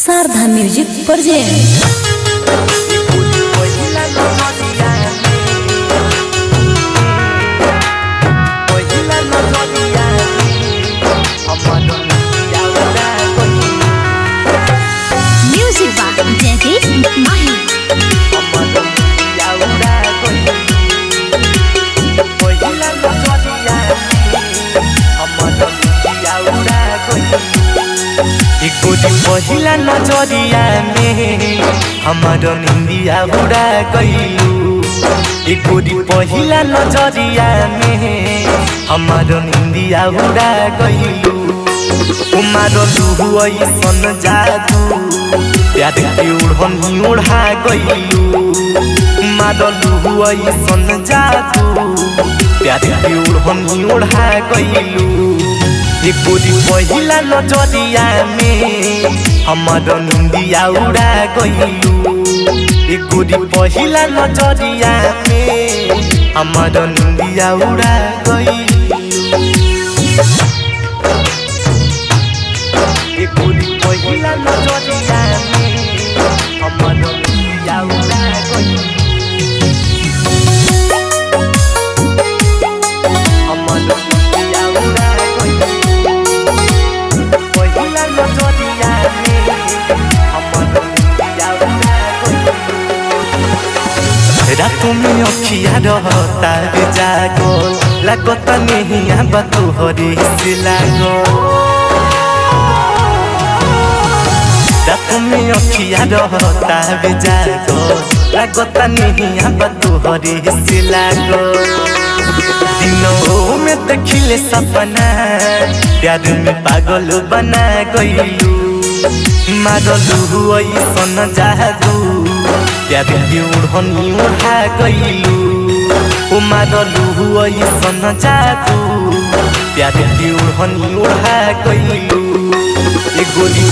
Sharda music present. Music by Jaideep Mahi. पहिला नजरिया में हमार निंदिया उड़ा गइलू। पहिला नजरिया में हमार निंदिया उड़ा गइलू। मारलू ऐसन जादू प्यार के उड़नी उड़ा गइलू। मारलू ऐसन जादू प्यार के उड़नी उड़ा गइलू। पहिला नजरिया में हमार निंदिया उड़ा गइलू। पहिला नजरिया में हमार निंदिया उड़ा गइलू। पहिला नजरिया में हमार निंदिया उड़ा गइलू। रातों में अखिया रहता रे जागल, लागता नहीं अब तोहरे से लागल। रातों में अखिया रहता रे जागल, लागता नहीं अब तोहरे से लागल। दिनों में देखिले सपना प्यार में पागल बना गइलू। मारलू ऐसन जादू प्यार के उड़नी उड़ा गइलू। मारलू ऐसन जादू प्यार के उड़नी उड़ा गइलू।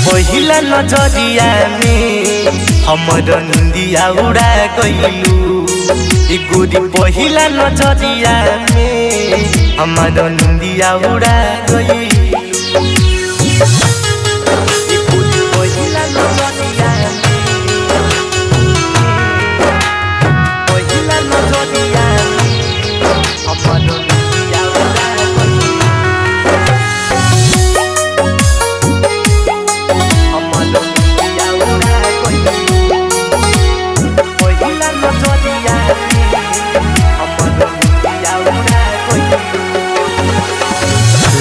पहिला नजरिया में हमार निंदिया उड़ा गइलू। पहिला नजरिया में हमार निंदिया उड़ा गइलू।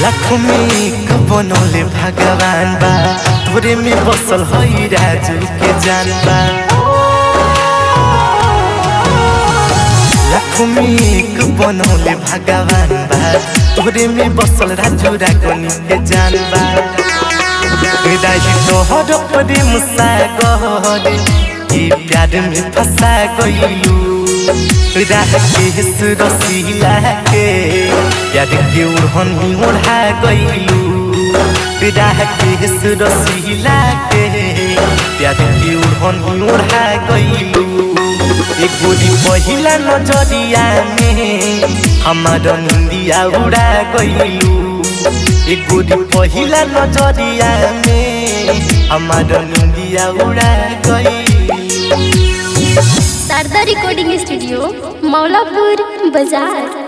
लाखों में एक बनौले भगवान बा, तोरे में बसल है राजू के जान बा। लाखों में एक बनौले भगवान बा, तोरे में बसल राजू रागनी के जान बा। तोहर प्रेम सागर ये प्यार में फंसा गइलू। राकेश रसीला के प्यार के उड़नी उड़ा गइलू। राकेश रसीला के प्यार के उड़नी उड़ा गइलू। पहिला नजरिया में हमार निंदिया उड़ा गइलू। पहिला नजरिया में हमार निंदिया उड़ा गइलू। शारदा रिकॉर्डिंग स्टूडियो, मौलापुर बाजार।